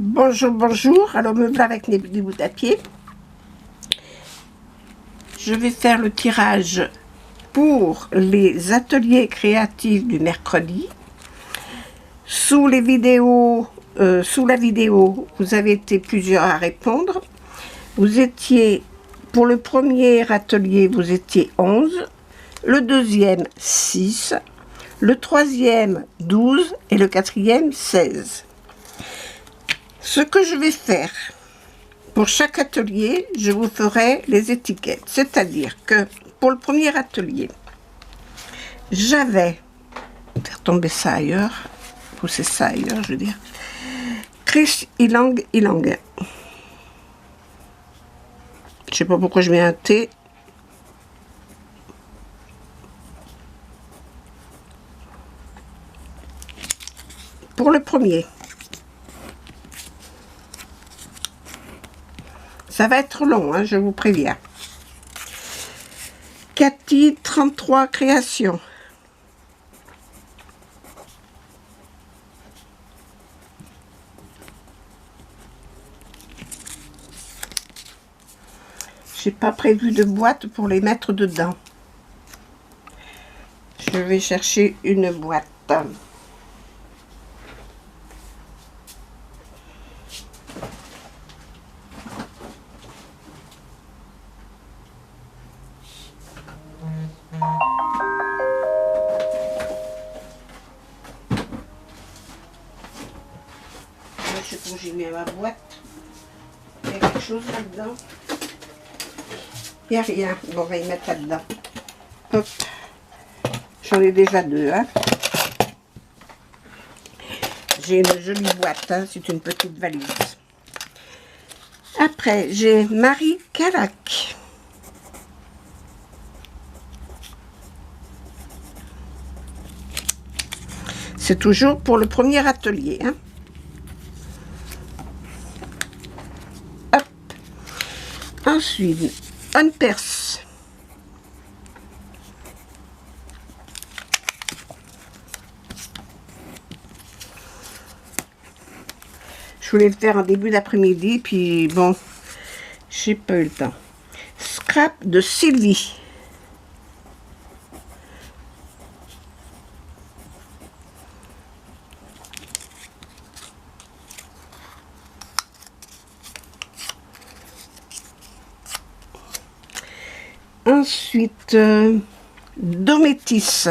Bonjour, bonjour. Alors me voilà avec les bouts à pied. Je vais faire le tirage pour les ateliers créatifs du mercredi. Sous la vidéo, vous avez été plusieurs à répondre. Vous étiez, pour le premier atelier, vous étiez 11, le deuxième 6, le troisième 12 et le quatrième 16. Ce que je vais faire, pour chaque atelier, je vous ferai les étiquettes. C'est-à-dire que pour le premier atelier, j'avais, faire tomber ça ailleurs, pousser ça ailleurs, je veux dire, Chris Ilang. Je sais pas pourquoi je mets un T. Pour le premier, ça va être long, hein, je vous préviens. Cathy, 33 créations. J'ai pas prévu de boîte pour les mettre dedans. Je vais chercher une boîte. Je sais pas où j'ai mis ma boîte. Il y a quelque chose là-dedans. Il n'y a rien. Bon, on va y mettre là-dedans. Hop. J'en ai déjà deux. Hein. J'ai une jolie boîte. Hein. C'est une petite valise. Après, j'ai Marie Calac. C'est toujours pour le premier atelier. Hein. Hop. Ensuite, on perce. Je voulais le faire en début d'après-midi, puis bon, j'ai pas eu le temps. Scrap de Sylvie. Ensuite, Dométis.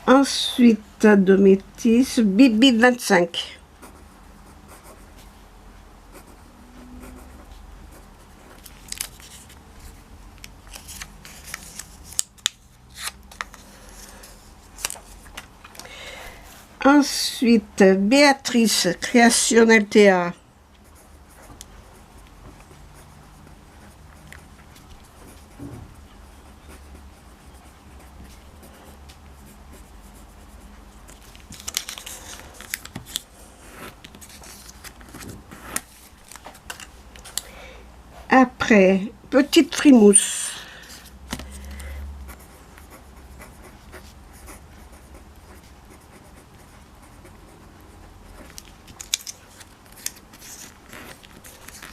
Ensuite, Dométis, Bibi 25. Ensuite, Béatrice, Création LTA. Après, Petite Frimousse.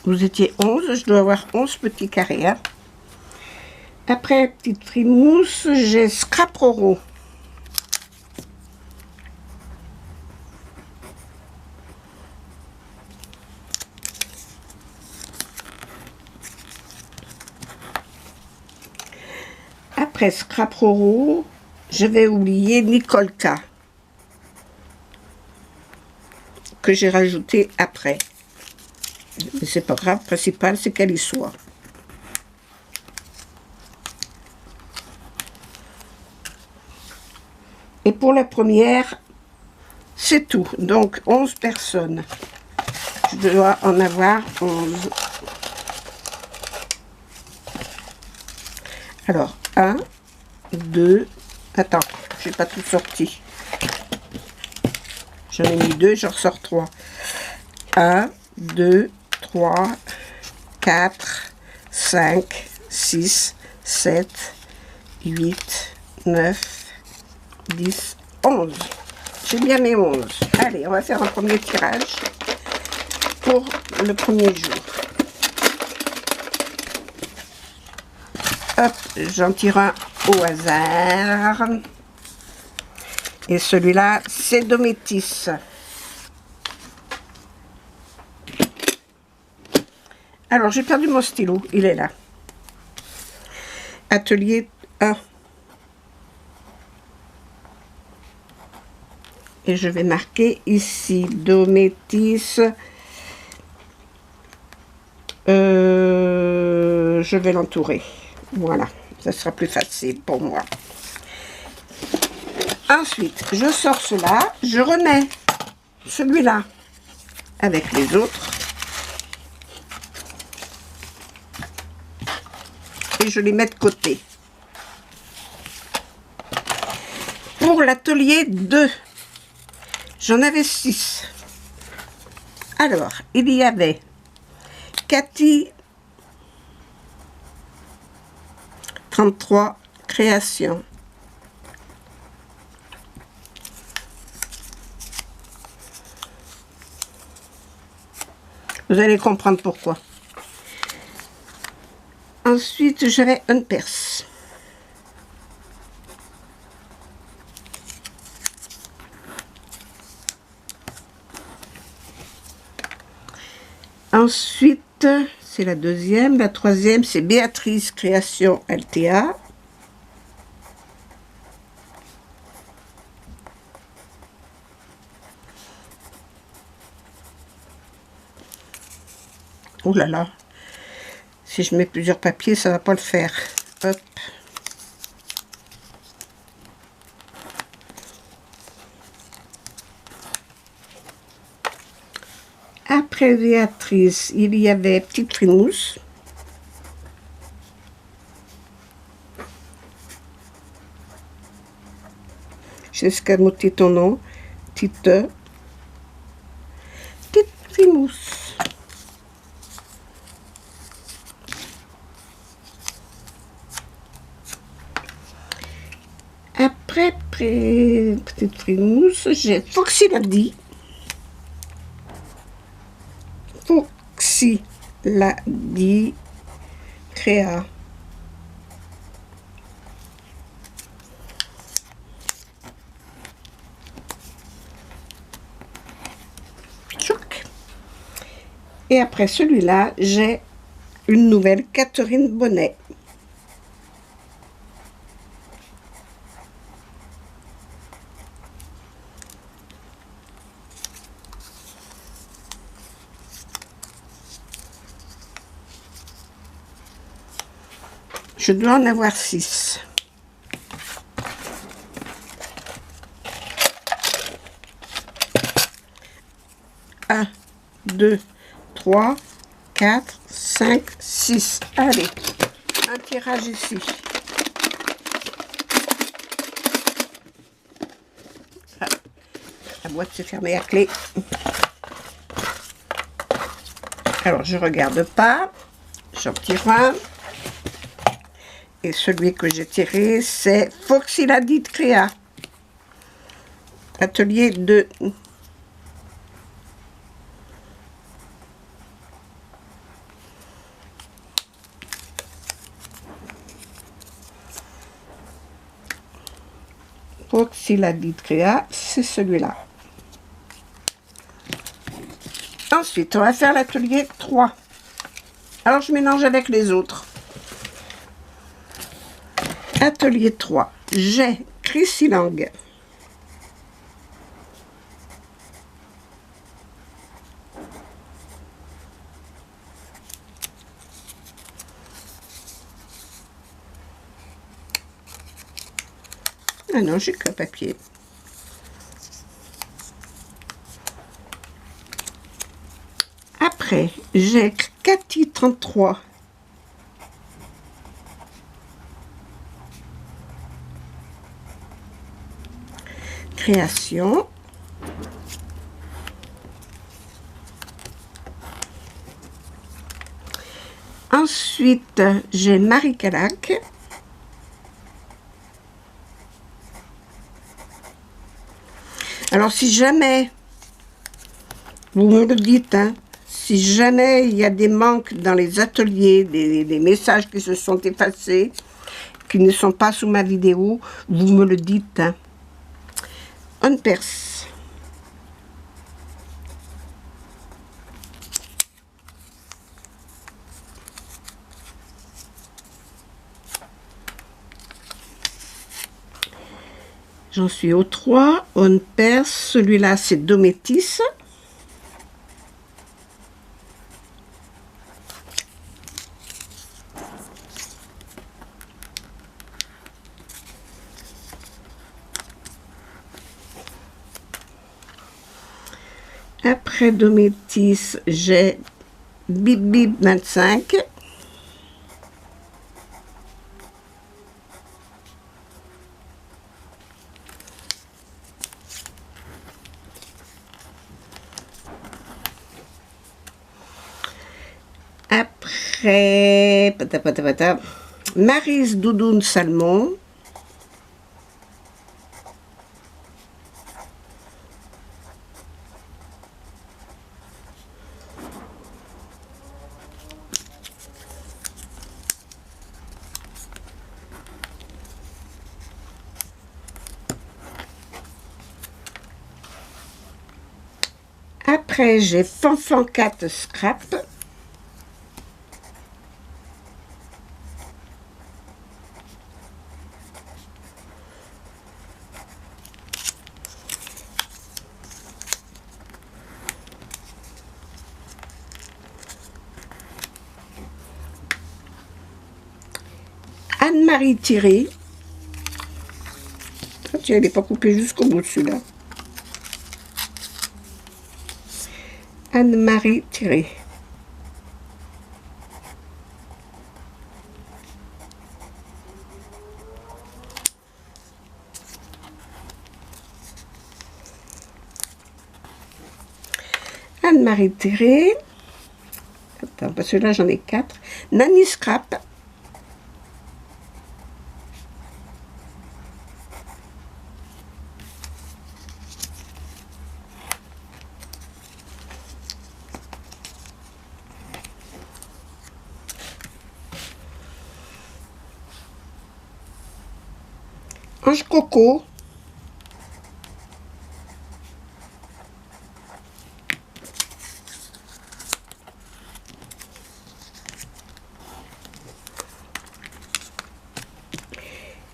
Vous étiez 11, je dois avoir 11 petits carrés. Hein. Après, Petite Frimousse, j'ai Scrap Roro. Après Scrap Roro, je vais oublier Nicole K. Que j'ai rajouté après. Mais c'est pas grave, le principal c'est qu'elle y soit. Et pour la première, c'est tout. Donc 11 personnes. Je dois en avoir 11. Alors, 1, 2, attends, j'ai pas tout sorti. J'en ai mis 2, j'en ressors 3. 1, 2, 3, 4, 5, 6, 7, 8, 9, 10, 11. J'ai bien mes 11. Allez, on va faire un premier tirage pour le premier jour. Hop, j'en tire un au hasard. Et celui-là, c'est Dométis. Alors, j'ai perdu mon stylo. Il est là. Atelier 1. Et je vais marquer ici Dométis. Je vais l'entourer. Voilà. Ça sera plus facile pour moi. Ensuite, je sors cela. Je remets celui-là avec les autres. Et je les mets de côté. Pour l'atelier 2, j'en avais 6. Alors, il y avait Cathy 33 créations. Vous allez comprendre pourquoi. Ensuite, j'avais une perse. Ensuite, c'est la deuxième. La troisième, c'est Béatrice Création LTA. Oh là là. Si je mets plusieurs papiers, ça va pas le faire. Hop. Après Béatrice, il y avait Petite Frimousse. J'ai escamoté ton nom. Petite Frimousse. Après Petite Frimousse, j'ai Foxy Lady. Foxy Lady Créa. Choc. Et après celui-là, j'ai une nouvelle Catherine Bonnet. Je dois en avoir 6. Un, 2, 3, 4, 5, 6. Allez, un tirage ici. Ah, la boîte s'est fermée à clé. Alors, je regarde pas. J'en tire un. Et celui que j'ai tiré, c'est Foxy Lady Créa. Atelier 2. Foxy Lady Créa, c'est celui-là. Ensuite, on va faire l'atelier 3. Alors, je mélange avec les autres. Atelier 3, j'ai Chrissy Lang. Ah non, j'ai qu'un papier. Après, j'ai Cathy 33. Création. Ensuite, j'ai Marie Calac. Alors, si jamais, vous me le dites, hein, si jamais il y a des manques dans les ateliers, des messages qui se sont effacés, qui ne sont pas sous ma vidéo, vous me le dites. Hein. On perce. J'en suis au 3, on perce, celui-là c'est Dométis. Après Dométis, j'ai Bip Bip 25. Après, Maryse Doudoune Salmon. Après, j'ai Fanfan 4 Scrap. Anne-Marie Thierry. Ah, tiens, il n'est pas coupé jusqu'au bout celui-là. Anne-Marie Thierry. Anne-Marie Thierry. Attends, parce que là j'en ai 4. Nanny Scrap. Ange Coco.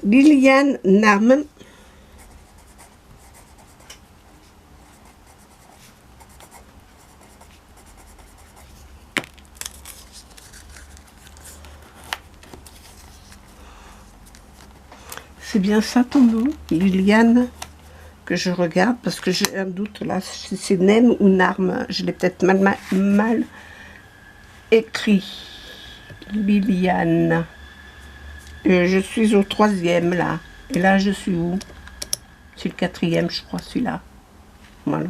Liliane Narme. C'est bien ça ton nom, Liliane, que je regarde, parce que j'ai un doute là, si c'est Nem ou Narme, je l'ai peut-être mal écrit. Liliane. Je suis au 3e là, et là je suis où? C'est le 4e je crois, celui-là. Voilà.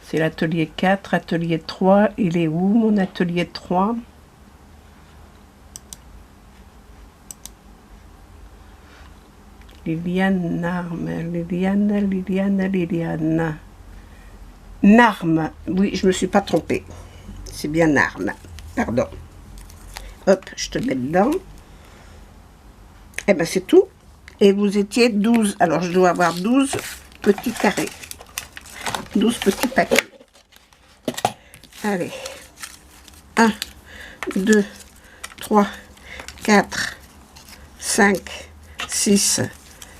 C'est l'atelier 4, atelier 3, il est où mon atelier 3? Liliane Narme, Liliane. Narme, oui, je me suis pas trompée. C'est bien Narme, pardon. Hop, je te mets dedans. Eh ben c'est tout. Et vous étiez 12. Alors je dois avoir 12 petits carrés. 12 petits paquets. Allez. 1, 2, 3, 4, 5, 6,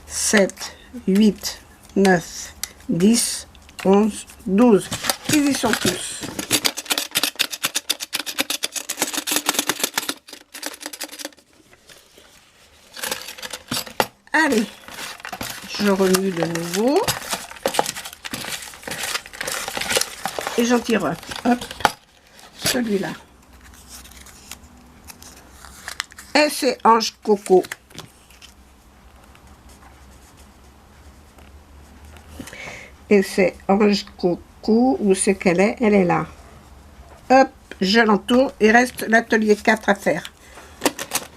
7, 8, 9, 10, 11, 12. Ils y sont tous. Allez, je remue de nouveau. Et j'en tire un. Hop, celui-là. Et c'est Ange Coco. Et c'est Ange Coco. Où c'est qu'elle est? Elle est là. Hop, je l'entoure. Il reste l'atelier 4 à faire.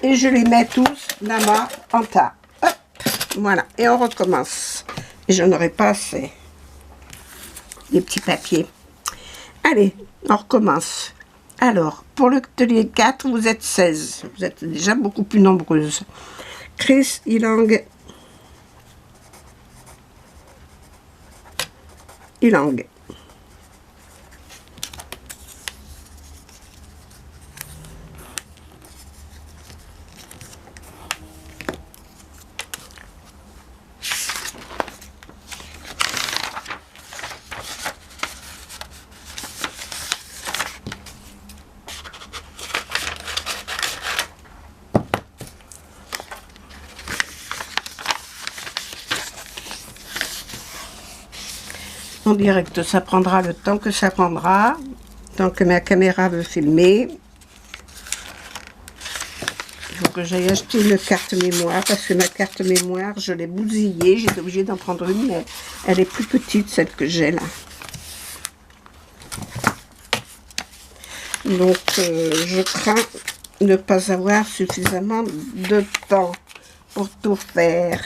Et je les mets tous là-bas en tas. Hop, voilà. Et on recommence. Et je n'aurai pas assez. Les petits papiers. Allez, on recommence. Alors, pour l'atelier 4, vous êtes 16. Vous êtes déjà beaucoup plus nombreuses. Chris Ilang. En direct, ça prendra le temps que ça prendra, tant que ma caméra veut filmer. Il faut que j'aille acheter une carte mémoire, parce que ma carte mémoire, je l'ai bousillée, j'étais obligée d'en prendre une, mais elle est plus petite, celle que j'ai là. Donc, je crains ne pas avoir suffisamment de temps pour tout faire.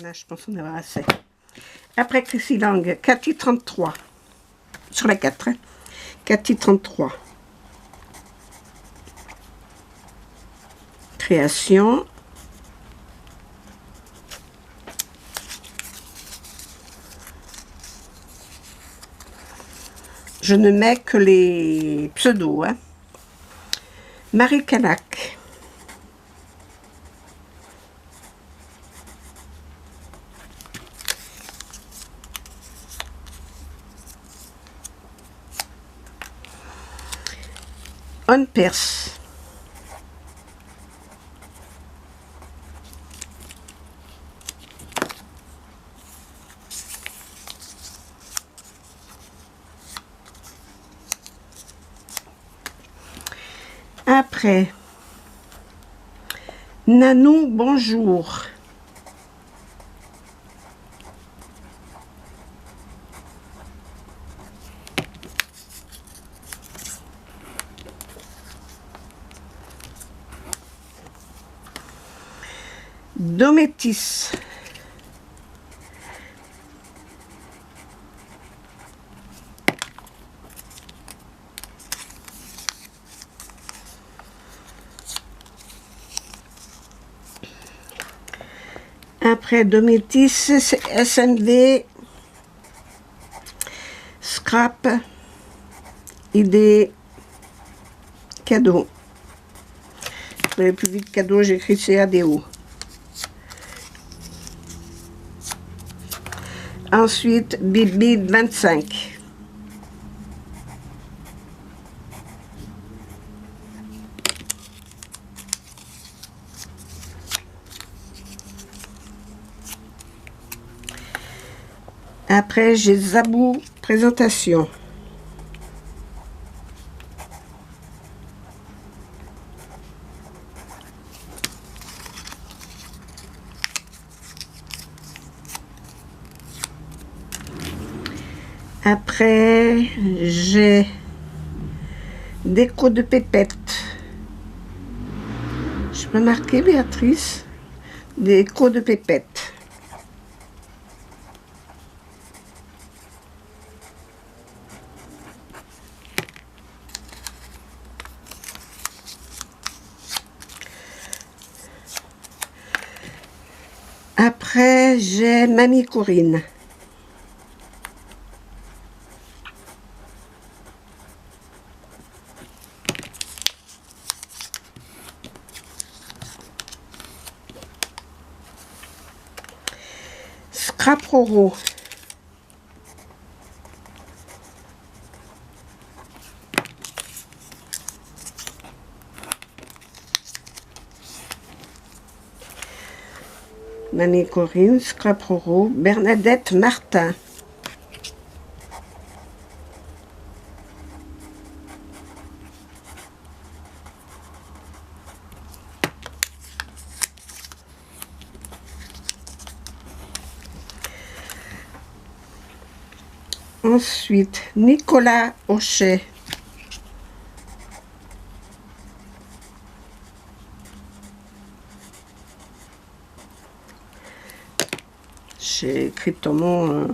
Là, je pense qu'on en aura assez. Après Chrissy Lang, Cathy 33. Sur la 4. Hein. Cathy 33. Création. Je ne mets que les pseudos. Hein. Marie Canac. On Perse. Après, Nanou, bonjour. Dométis. Après Dométis, c'est SMV, Scrap, idée, cadeau. Pour aller plus vite, cadeau, j'écris CADO. Ensuite, Bibi 25. Après, j'ai Zabou présentation. Après, j'ai déco de pépette. Je peux marquer, Béatrice, déco de pépette. Après, j'ai Mamie Corinne. Scrap-Roro. Mamie Corinne, Scrap-Roro, Bernadette Martin. Ensuite, Nicolas Hochet. J'ai écrit ton nom.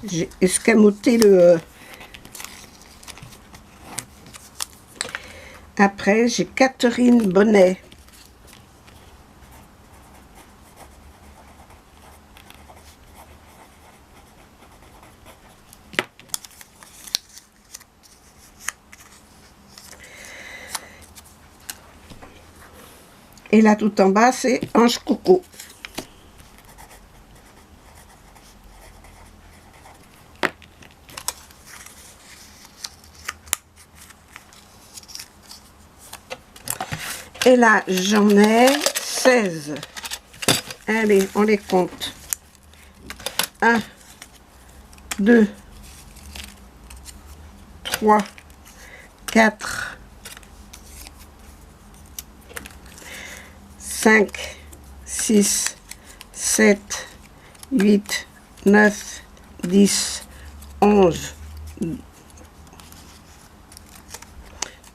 J'ai escamoté le... Après, j'ai Catherine Bonnet. Et là, tout en bas, c'est Ange Coco. Et là, j'en ai 16. Allez, on les compte. 1, 2, 3, 4, 5, 6, 7, 8, 9, 10, 11,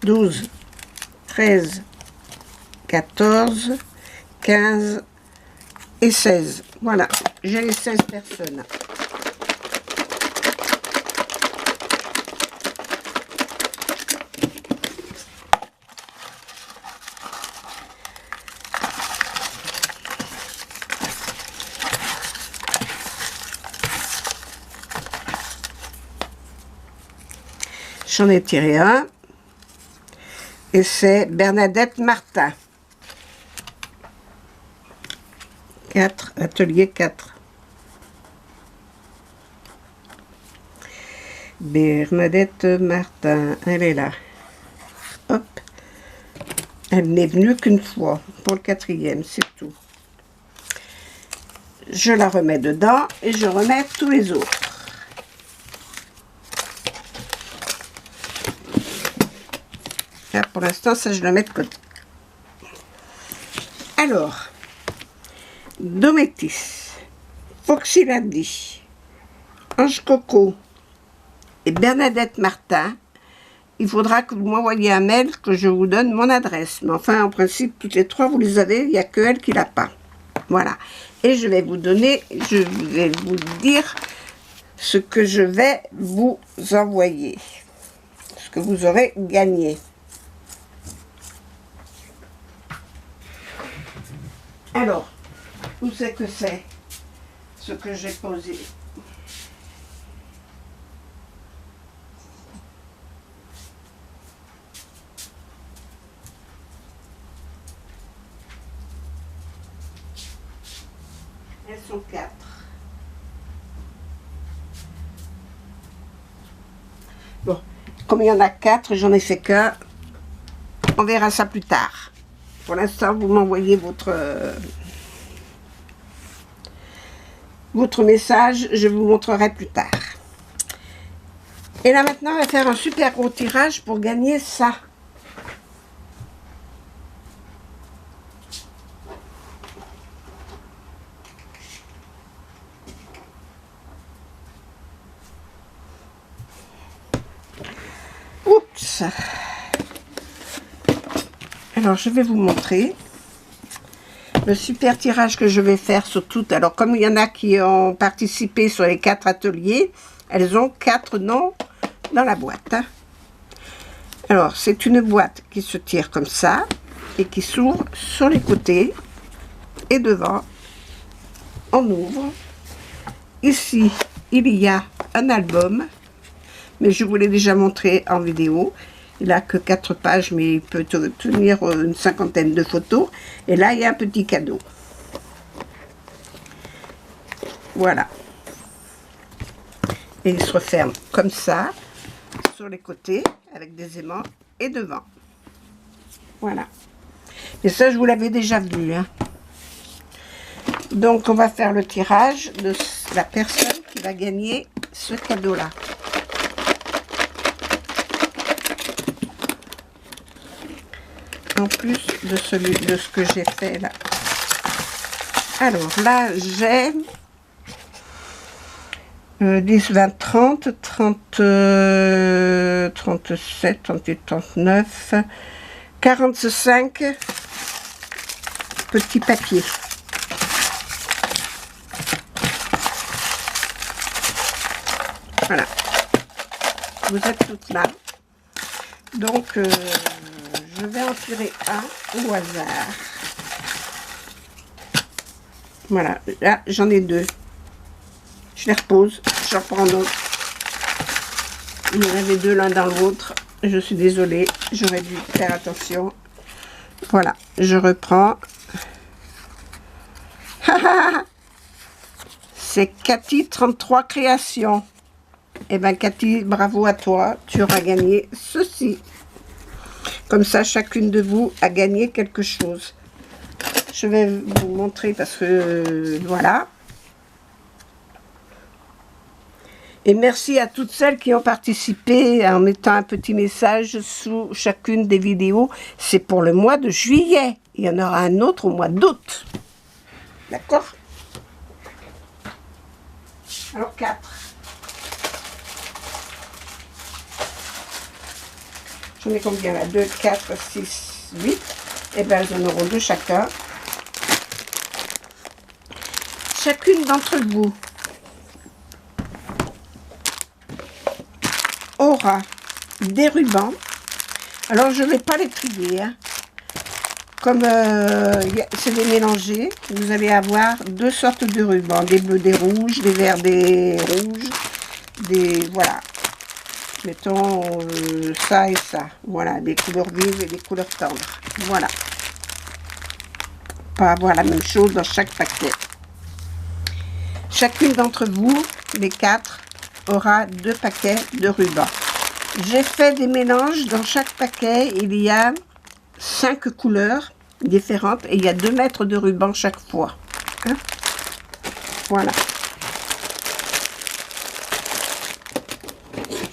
12, 13, 14, 15 et 16. Voilà, j'ai les 16 personnes. J'en ai tiré un. Et c'est Bernadette Martin. 4, atelier 4. Bernadette Martin, elle est là. Hop. Elle n'est venue qu'une fois, pour le 4e, c'est tout. Je la remets dedans et je remets tous les autres. Là, pour l'instant, ça, je le mets de côté. Alors, Dométis, Foxy Lady, Ange Coco et Bernadette Martin, il faudra que vous m'envoyiez un mail, que je vous donne mon adresse. Mais enfin, en principe, toutes les trois, vous les avez, il n'y a que elle qui l'a pas. Voilà. Et je vais vous donner, je vais vous dire ce que je vais vous envoyer. Ce que vous aurez gagné. Alors, où c'est que c'est ce que j'ai posé? Elles sont 4. Bon, comme il y en a 4, j'en ai fait qu'un. On verra ça plus tard. Pour l'instant, vous m'envoyez votre message, je vous montrerai plus tard. Et là maintenant, on va faire un super gros tirage pour gagner ça. Oups. Alors, je vais vous montrer le super tirage que je vais faire sur toutes. Alors, comme il y en a qui ont participé sur les 4 ateliers, elles ont 4 noms dans la boîte. Alors, c'est une boîte qui se tire comme ça et qui s'ouvre sur les côtés et devant. On ouvre. Ici, il y a un album, mais je vous l'ai déjà montré en vidéo. Il n'a que 4 pages, mais il peut tenir une 50aine de photos. Et là, il y a un petit cadeau. Voilà. Et il se referme comme ça, sur les côtés, avec des aimants, et devant. Voilà. Et ça, je vous l'avais déjà vu. Hein. Donc, on va faire le tirage de la personne qui va gagner ce cadeau-là. En plus de ce que j'ai fait là. Alors là, j'ai 10, 20, 30, 30, 37, 38, 39, 45 petits papiers. Voilà. Vous êtes toutes là. Donc, je vais en tirer un au hasard. Voilà. Là, j'en ai deux. Je les repose. Je reprends d'autres. Il y en avait deux l'un dans l'autre. Je suis désolée. J'aurais dû faire attention. Voilà. Je reprends. C'est Cathy 33 créations. Eh bien, Cathy, bravo à toi. Tu auras gagné ceci. Comme ça, chacune de vous a gagné quelque chose. Je vais vous montrer parce que, voilà. Et merci à toutes celles qui ont participé en mettant un petit message sous chacune des vidéos. C'est pour le mois de juillet. Il y en aura un autre au mois d'août. D'accord? Alors, 4. J'en ai combien là? 2, 4, 6, 8. Et bien, elles en auront deux chacun. Chacune d'entre vous aura des rubans. Alors, je ne vais pas les trier. Hein. Comme c'est des mélangés, vous allez avoir deux sortes de rubans. Des bleus, des rouges, des verts, des rouges. Des... Voilà. Mettons ça et ça. Voilà, des couleurs vives et des couleurs tendres. Voilà. Pas avoir la même chose dans chaque paquet. Chacune d'entre vous, les 4, aura 2 paquets de rubans. J'ai fait des mélanges. Dans chaque paquet, il y a 5 couleurs différentes et il y a 2 mètres de ruban chaque fois. Hein? Voilà.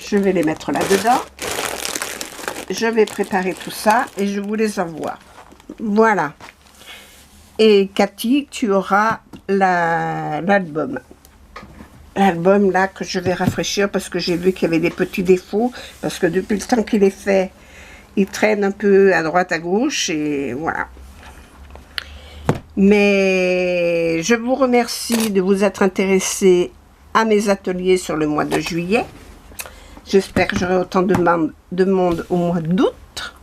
Je vais les mettre là-dedans. Je vais préparer tout ça et je vous les envoie. Voilà. Et Cathy, tu auras l'album. L'album là que je vais rafraîchir parce que j'ai vu qu'il y avait des petits défauts. Parce que depuis le temps qu'il est fait, il traîne un peu à droite à gauche et voilà. Mais je vous remercie de vous être intéressé à mes ateliers sur le mois de juillet. J'espère que j'aurai autant de monde au mois d'août.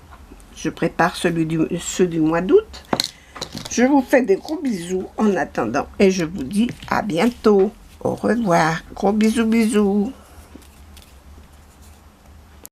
Je prépare ceux du mois d'août. Je vous fais des gros bisous en attendant et je vous dis à bientôt. Au revoir. Gros bisous, bisous.